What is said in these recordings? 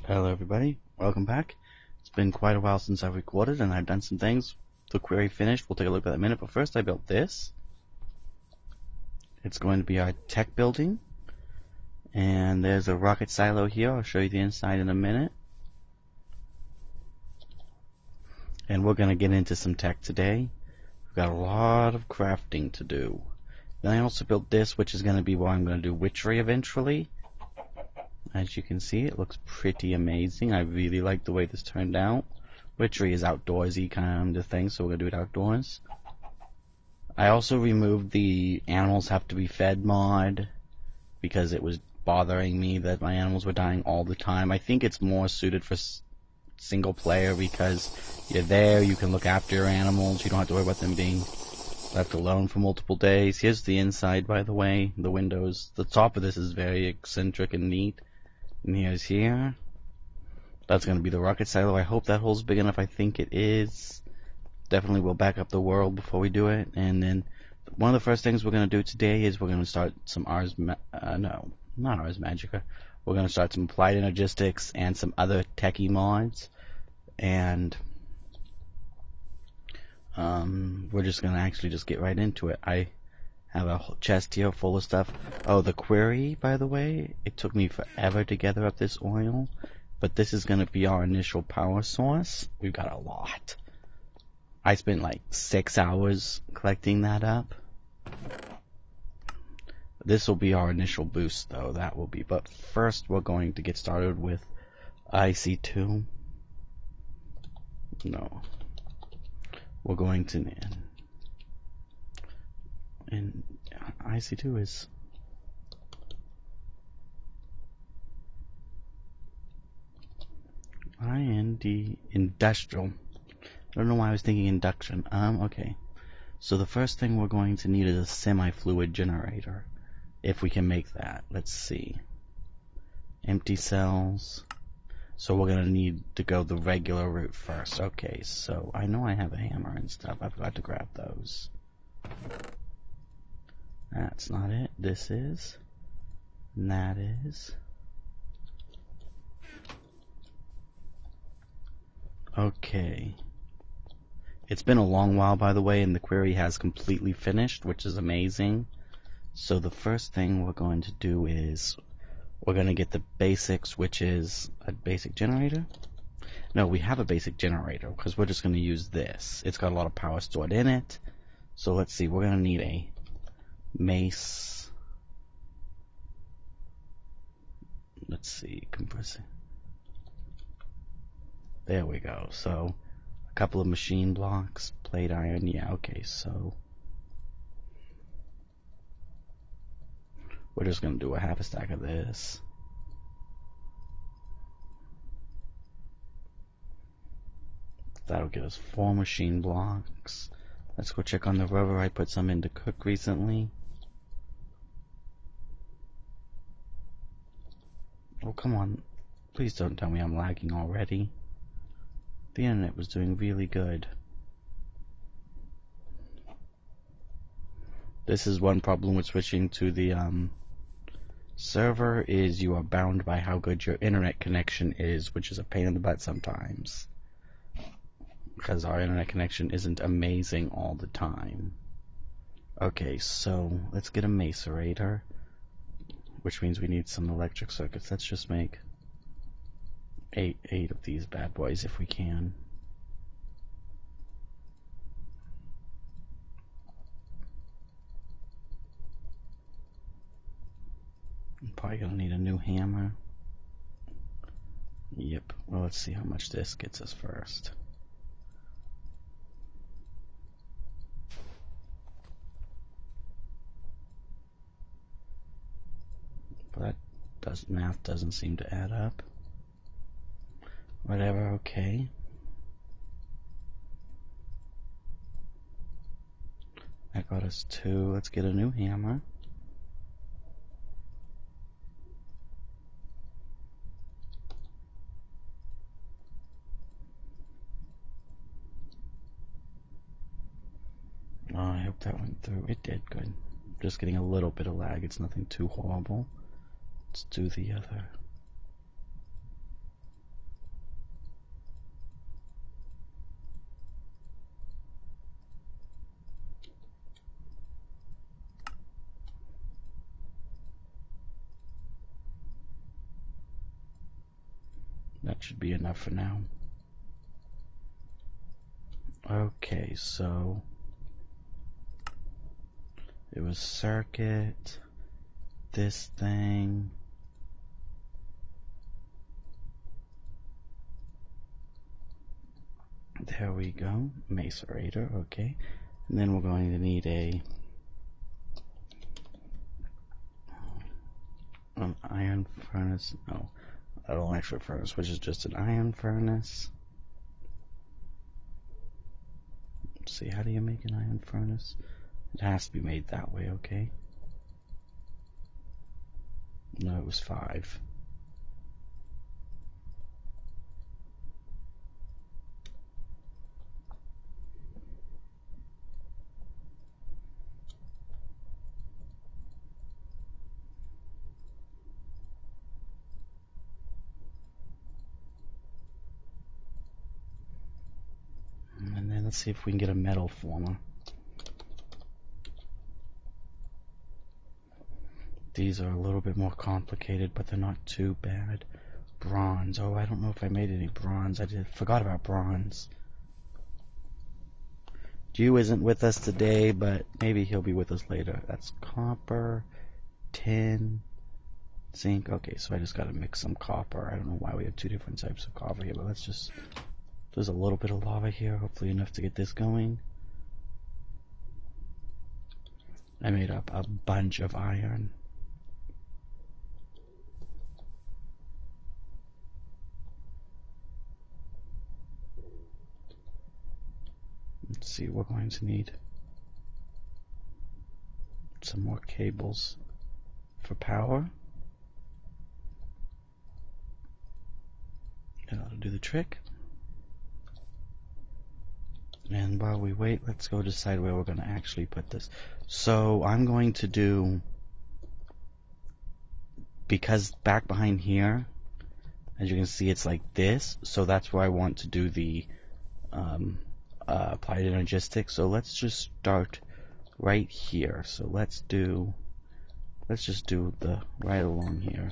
Hello everybody, welcome back. It's been quite a while since I've recorded and I've done some things. The query finished, we'll take a look at that in a minute, but first I built this. It's going to be our tech building. And there's a rocket silo here, I'll show you the inside in a minute. And we're going to get into some tech today. We've got a lot of crafting to do. Then I also built this, which is going to be where I'm going to do witchery eventually. As you can see, it looks pretty amazing. I really like the way this turned out. Witchery is outdoorsy kind of thing, so we're going to do it outdoors. I also removed the animals have to be fed mod because it was bothering me that my animals were dying all the time. I think it's more suited for single player because you're there, you can look after your animals, you don't have to worry about them being left alone for multiple days. Here's the inside, by the way, the windows. The top of this is very eccentric and neat. And here's here. That's going to be the rocket silo. I hope that hole's big enough. I think it is. Definitely will back up the world before we do it. And then one of the first things we're going to do today is we're going to start some Ars Magica. We're going to start some applied energistics and some other techie mods. And we're just going to actually just get right into it. I have a chest here full of stuff. Oh, the query, by the way, it took me forever to gather up this oil, but this is going to be our initial power source. We've got a lot. I spent like 6 hours collecting that up. This will be our initial boost, though. That will be. But first, we're going to get started with IC2. No. We're going to... And IC2 is IND industrial. I don't know why I was thinking induction. Okay. So the first thing we're going to need is a semi-fluid generator. If we can make that. Let's see. Empty cells. So we're going to need to go the regular route first. Okay, so I know I have a hammer and stuff. I forgot to grab those. That's not it. This is. And that is. Okay. It's been a long while, by the way, and the query has completely finished, which is amazing. So the first thing we're going to do is we're going to get the basics, which is a basic generator. No, we have a basic generator because we're just going to use this. It's got a lot of power stored in it. So let's see. We're going to need a mace. Let's see, compressing. There we go. So a couple of machine blocks, plate iron. Yeah, okay. So we're just gonna do a half a stack of this. That'll give us 4 machine blocks. Let's go check on the rubber. I put some in to cook recently. Oh, come on. Please don't tell me I'm lagging already. The internet was doing really good. This is one problem with switching to the server is you are bound by how good your internet connection is, which is a pain in the butt sometimes. Because our internet connection isn't amazing all the time. Okay, so let's get a macerator. Which means we need some electric circuits. Let's just make eight of these bad boys if we can. I'm probably gonna need a new hammer. Yep. Well, let's see how much this gets us first. But math doesn't seem to add up. Whatever, okay. That got us 2. Let's get a new hammer. Oh, I hope that went through. It did, good. Just getting a little bit of lag. It's nothing too horrible. Let's do the other. that should be enough for now. Okay, so it was circuit, this thing. There we go, macerator, okay. And then we're going to need an iron furnace, no, an electric furnace, which is just an iron furnace. Let's see, how do you make an iron furnace? It has to be made that way, okay. No, it was 5. And then let's see if we can get a metal former. These are a little bit more complicated, but they're not too bad. Bronze. Oh, I don't know if I made any bronze. Forgot about bronze. Dew isn't with us today, but maybe he'll be with us later. That's copper, tin, zinc. Okay, so I just gotta mix some copper. I don't know why we have 2 different types of copper here, but let's just... There's a little bit of lava here, hopefully enough to get this going. I made up a bunch of iron. Let's see, we're going to need some more cables for power. And that'll do the trick. And while we wait, let's go decide where we're going to actually put this. So I'm going to do, because back behind here, as you can see, it's like this. So that's where I want to do the applied energistics. So let's just start right here. So let's just do the right along here.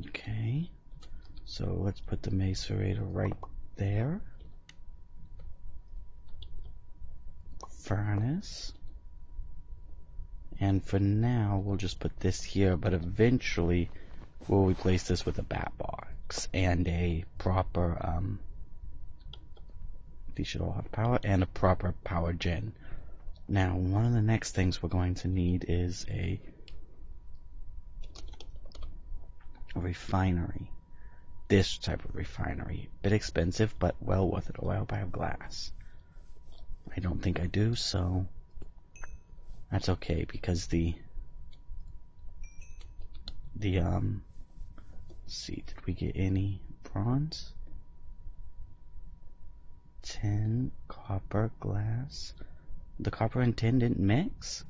Okay, so let's put the macerator right there. Furnace. And for now, we'll just put this here, but eventually we'll replace this with a bat box and a proper, these should all have power, and a proper power gen. Now, one of the next things we're going to need is a refinery. This type of refinery. Bit expensive, but well worth it. Oh, I hope I have glass. I don't think I do, so that's okay, because let's see, did we get any bronze? Tin, copper, glass. The copper and tin didn't mix?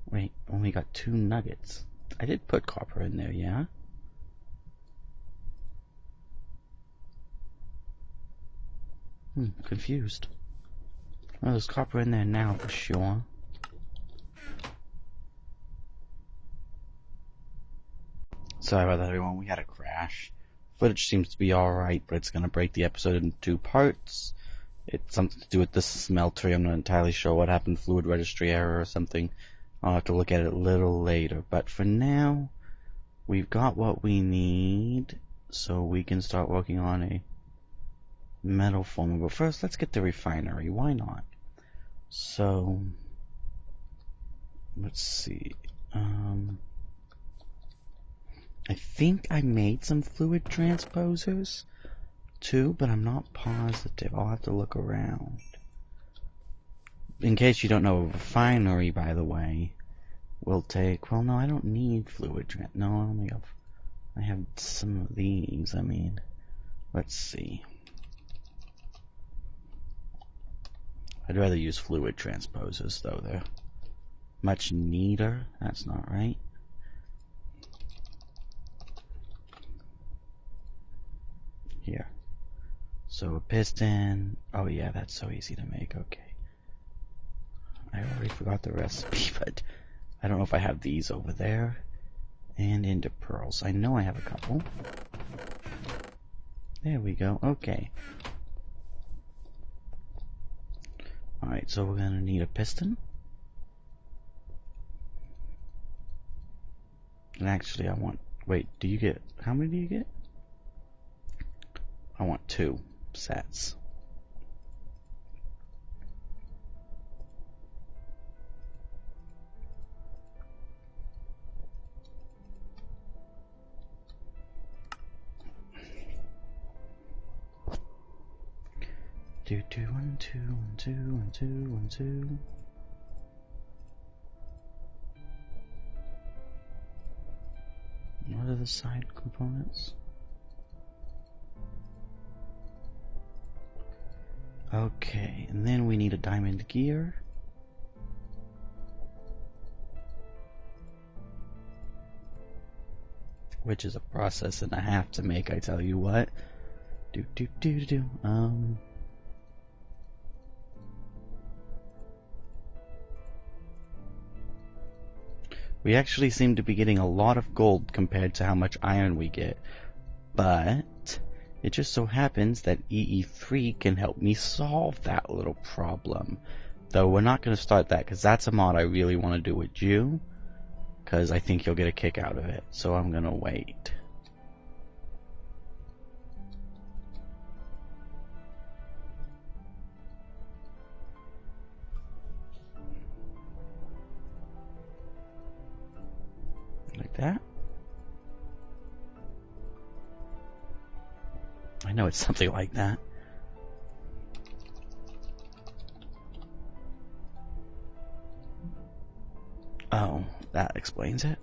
Wait, only got 2 nuggets. I did put copper in there, yeah? Confused. Well, there's copper in there now for sure. Sorry about that, everyone. We had a crash. Footage seems to be alright, but it's going to break the episode into 2 parts. It's something to do with the smeltery. I'm not entirely sure what happened. Fluid registry error or something. I'll have to look at it a little later. But for now, we've got what we need, so we can start working on a metal former. But first, let's get the refinery. Why not? So, let's see. I think I made some fluid transposers too, but I'm not positive. I'll have to look around. In case you don't know, a refinery, by the way, will take... Well, no, I don't need fluid no, I have some of these. I mean, let's see. I'd rather use fluid transposers, though. They're much neater. That's not right. Here. So a piston. Oh yeah, that's so easy to make. Okay. I already forgot the recipe, but I don't know if I have these over there. And ender pearls. I know I have a couple. There we go. Okay. Alright, so we're gonna need a piston. And actually I want... Wait, do you get... How many do you get? I want 2 sets. Do 1 2 1 2 1 2 1 2. What are the side components? Okay, and then we need a diamond gear. Which is a process and a half to make, I tell you what. We actually seem to be getting a lot of gold compared to how much iron we get. But it just so happens that EE3 can help me solve that little problem. Though we're not going to start that, because that's a mod I really want to do with you. Because I think you'll get a kick out of it. So I'm going to wait. Like that. I know it's something like that. Oh, that explains it.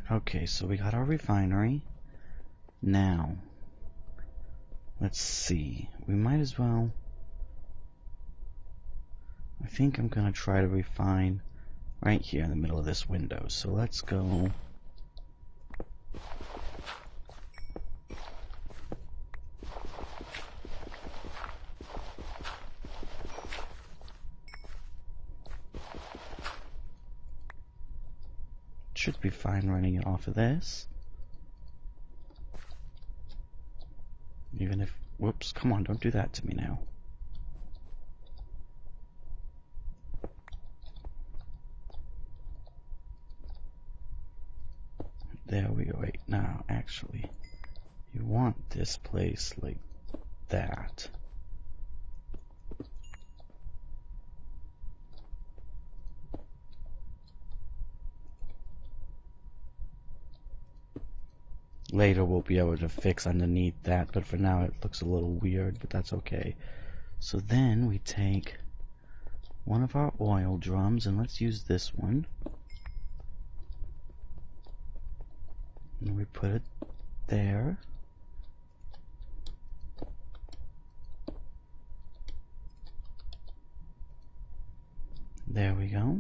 Okay, so we got our refinery. Now, let's see. We might as well... I think I'm going to try to refine right here in the middle of this window. So let's go... Should be fine running it off of this. Even if... Whoops, come on, don't do that to me now. There we go. Wait, now, actually, you want this place like that. Later we'll be able to fix underneath that, but for now it looks a little weird, but that's okay. So then we take one of our oil drums, and let's use this one. And we put it there. There we go.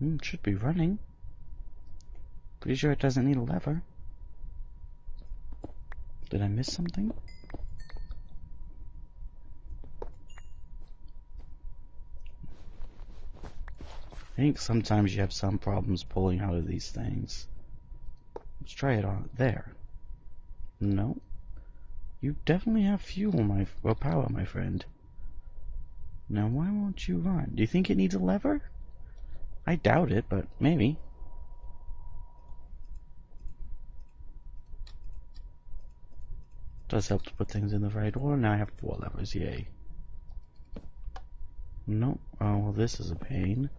It should be running. Pretty sure it doesn't need a lever. Did I miss something? I think sometimes you have some problems pulling out of these things. Let's try it on there. No. You definitely have fuel, or power, my friend. Now why won't you run? Do you think it needs a lever? I doubt it, but maybe. Does help to put things in the right order. Now I have 4 levers, yay. Nope. Oh, well, this is a pain.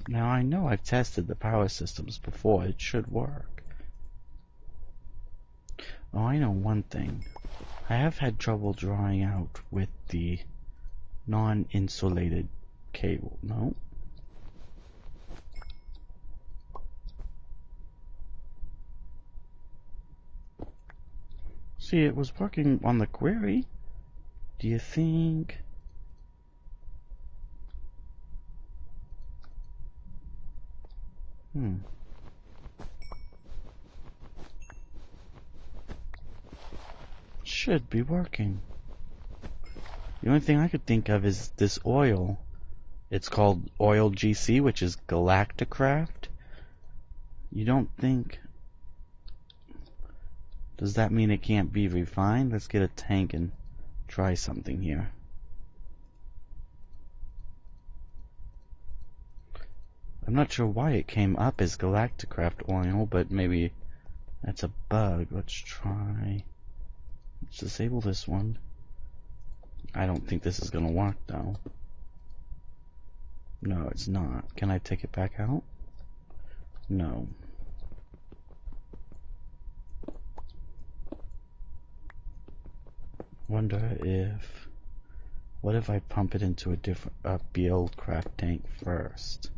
Now I know I've tested the power systems before. It should work. Oh, I know one thing. I have had trouble drawing out with the non-insulated cable. No? See, it was working on the query. Do you think? Should be working. The only thing I could think of is this oil. It's called Oil GC, which is Galacticraft. You don't think... Does that mean it can't be refined? Let's get a tank and try something here. I'm not sure why it came up as Galacticraft oil, but maybe that's a bug. Let's try... Let's disable this one. I don't think this is gonna work though. No, it's not. Can I take it back out? No. Wonder if... What if I pump it into a different Buildcraft tank first?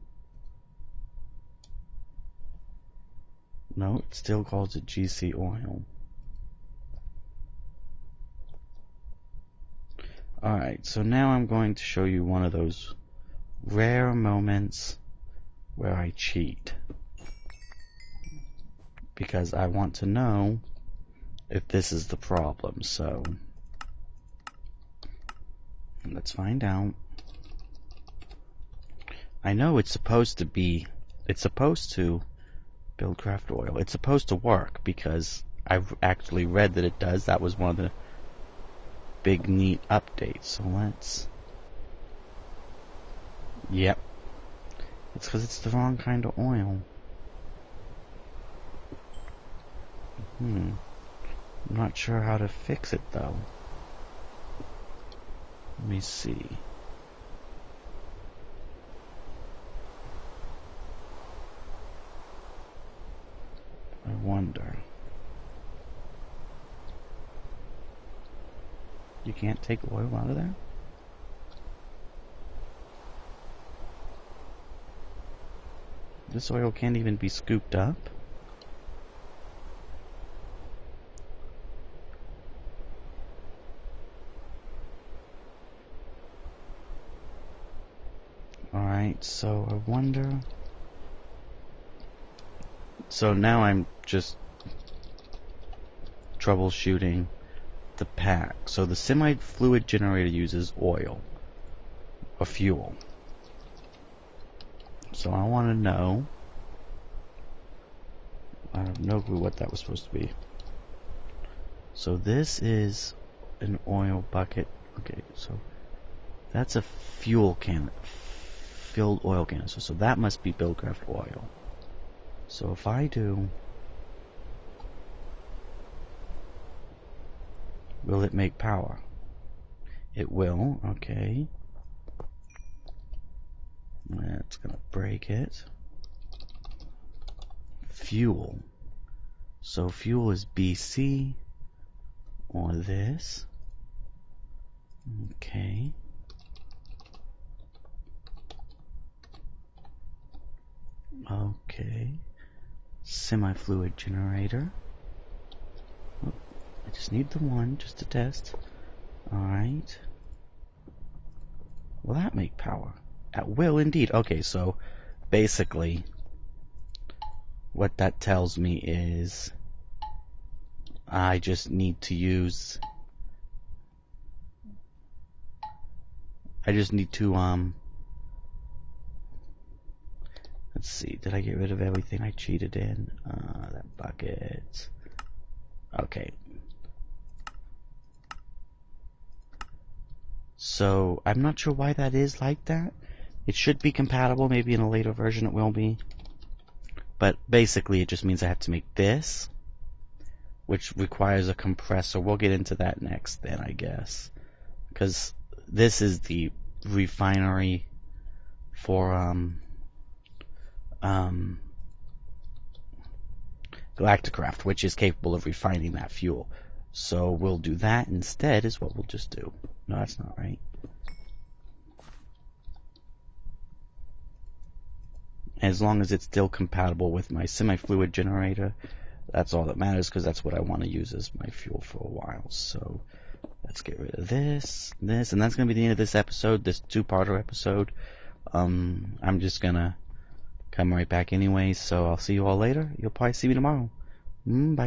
No, it still calls it GC oil. Alright, so now I'm going to show you one of those rare moments where I cheat. Because I want to know if this is the problem, so let's find out. I know it's supposed to Buildcraft oil. It's supposed to work because I've actually read that it does. That was one of the big neat updates. So let's... Yep. It's because it's the wrong kind of oil. I'm not sure how to fix it though. Let me see. I wonder. You can't take oil out of there? This oil can't even be scooped up? Alright, so I wonder... So now I'm just troubleshooting the pack. So the semi-fluid generator uses oil, or fuel. So I want to know... I have no clue what that was supposed to be. So this is an oil bucket. Okay, so that's a fuel can, filled oil canister. So that must be Buildcraft oil. So if I do, will it make power? It will, okay. That's gonna break it. Fuel. So fuel is BC, or this. Okay. Okay. Semi-fluid generator. Oh, I just need the one just to test. Alright. Will that make power? At will indeed. Okay, so basically what that tells me is I just need to use... let's see, did I get rid of everything I cheated in? That bucket. Okay. So, I'm not sure why that is like that. It should be compatible, maybe in a later version it will be. But basically it just means I have to make this, which requires a compressor. We'll get into that next then, I guess. Because this is the refinery for Galacticraft, which is capable of refining that fuel. So we'll do that instead, is what we'll just do. No, that's not right. As long as it's still compatible with my semi-fluid generator, that's all that matters, because that's what I want to use as my fuel for a while. So Let's get rid of this, and that's going to be the end of this episode, this two-parter episode. I'm just going to come right back anyways, so I'll see you all later. You'll probably see me tomorrow. Bye.